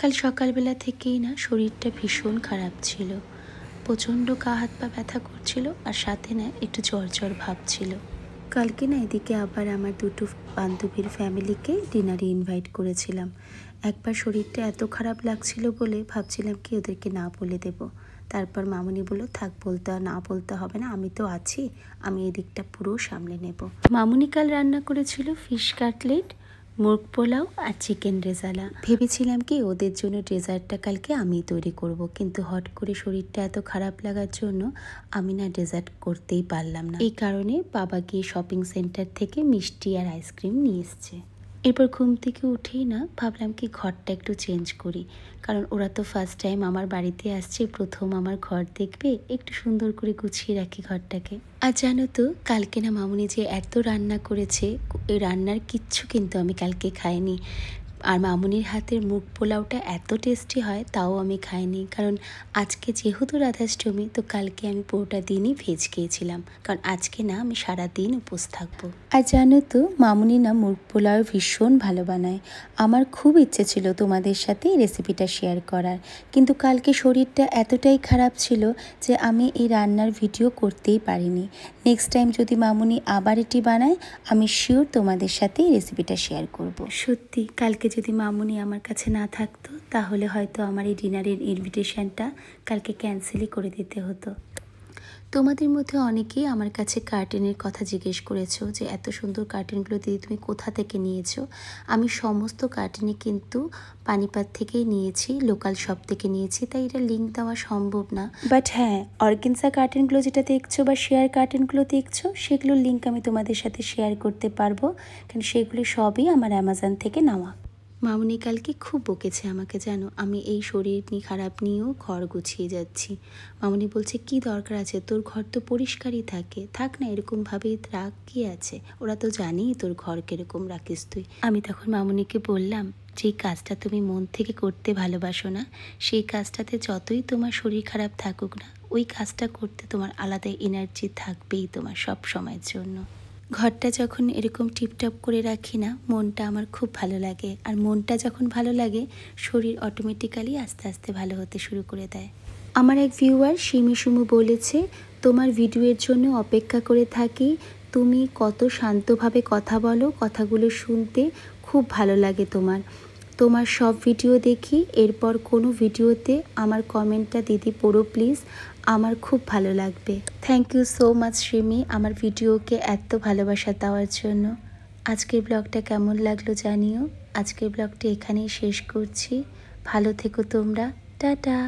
কাল সকালবেলা থেকেই না শরীরটা ভীষণ খারাপ ছিল। প্রচণ্ড গা হাত পা ব্যথা করছিল, আর সাথে না একটু জ্বর জ্বর ভাব ছিল। কালকে না এদিকে আবার আমার দুটো বান্ধবীর ফ্যামিলিকে ডিনারে ইনভাইট করেছিলাম। একবার শরীরটা এত খারাপ লাগছিল বলে ভাবছিলাম কি ওদেরকে না বলে দেব। তারপর মামুনি বলল, থাক, না বলতে হবে না, আমি তো আছি, আমি এদিকটা পুরো সামলে নেব। মামুনি কাল রান্না করেছিল ফিশ কাটলেট, মুরগ পোলাও আর চিকেন রেজালা। ভেবেছিলাম কি ওদের জন্য ডেজার্টটা কালকে আমি তৈরি করব, কিন্তু হট করে শরীরটা এত খারাপ লাগার জন্য আমি না ডেজার্ট করতেই পারলাম না। এই কারণে বাবা গিয়ে শপিং সেন্টার থেকে মিষ্টি আর আইসক্রিম নিয়ে এসছে। এরপর ঘুম থেকে উঠেই না ভাবলাম কি ঘরটা একটু চেঞ্জ করি, কারণ ওরা তো ফার্স্ট টাইম আমার বাড়িতে আসছে, প্রথম আমার ঘর দেখবে, একটু সুন্দর করে গুছিয়ে রাখি ঘরটাকে। আর জানো তো কালকে না মামুনি যে এত রান্না করেছে, এই রান্নার কিচ্ছু কিন্তু আমি কালকে খাইনি। আর মামুনির হাতের মুগ পোলাওটা এত টেস্টি হয়, তাও আমি খাইনি, কারণ আজকে যেহেতু রাধাষ্টমী, তো কালকে আমি পুরোটা দিনই ভেজ খেয়েছিলাম, কারণ আজকে না আমি সারা দিন উপোস থাকবো। আর জানো তো মামুনি না মুগ পোলাও ভীষণ ভালো বানায়। আমার খুব ইচ্ছে ছিল তোমাদের সাথে এই রেসিপিটা শেয়ার করার, কিন্তু কালকে শরীরটা এতটাই খারাপ ছিল যে আমি এই রান্নার ভিডিও করতেই পারিনি। নেক্সট টাইম যদি মামুনি আবার এটি বানায়, আমি শিওর তোমাদের সাথে এই রেসিপিটা শেয়ার করব। সত্যি কালকে যদি মামুনি আমার কাছে না থাকতো, তাহলে হয়তো আমার এই ডিনারের ইনভিটেশনটা কালকে ক্যান্সেলই করে দিতে হতো। তোমাদের মধ্যে অনেকেই আমার কাছে কার্টেনের কথা জিজ্ঞেস করেছো যে এত সুন্দর কার্টেনগুলো দিদি তুমি কোথা থেকে নিয়েছো। আমি সমস্ত কার্টেনই কিন্তু পানিপাত থেকেই নিয়েছি, লোকাল শপ থেকে নিয়েছি, তাই এটা লিঙ্ক দেওয়া সম্ভব না। বাট হ্যাঁ, অর্গেনজা কার্টেনগুলো যেটা দেখছো বা শেয়ার কার্টেনগুলো দেখছো, সেগুলোর লিঙ্ক আমি তোমাদের সাথে শেয়ার করতে পারবো, কারণ সেগুলো সবই আমার অ্যামাজন থেকে নেওয়া। মামুনি কালকে খুব বকেছে আমাকে, জানো, আমি এই শরীর নিয়ে খারাপ নিয়েও ঘর গুছিয়ে যাচ্ছি। মামুনি বলছে কি দরকার আছে, তোর ঘর তো পরিষ্কারই থাকে, থাক না এরকমভাবেই রাখ, কি আছে, ওরা তো জানেই তোর ঘর কিরকম রাখিস তুই। আমি তখন মামুনিকে বললাম, যেই কাজটা তুমি মন থেকে করতে ভালোবাসো না, সেই কাজটাতে যতই তোমার শরীর খারাপ থাকুক না, ওই কাজটা করতে তোমার আলাদা এনার্জি থাকবেই তোমার সব সময়ের জন্য। ঘরটা যখন এরকম টিপটপ করে রাখি না, মনটা আমার খুব ভালো লাগে, আর মনটা যখন ভালো লাগে, শরীর অটোমেটিক্যালি আস্তে আস্তে ভালো হতে শুরু করে দেয়। আমার এক ভিউয়ার সিমি সুমু বলেছে, তোমার ভিডিওর জন্য অপেক্ষা করে থাকি, তুমি কত শান্তভাবে কথা বলো, কথাগুলো শুনতে খুব ভালো লাগে তোমার সব ভিডিও দেখি, এরপর কোনো ভিডিওতে আমার কমেন্টটা দিদি পড়ো প্লিজ, আমার খুব ভালো লাগবে। Thank you so much Simi, আমার ভিডিওকে এত ভালোবাসা দেওয়ার জন্য। আজকের ব্লগটা কেমন লাগলো জানিও। আজকের ব্লগটা এখানেই শেষ করছি। ভালো থেকো তোমরা, টাটা।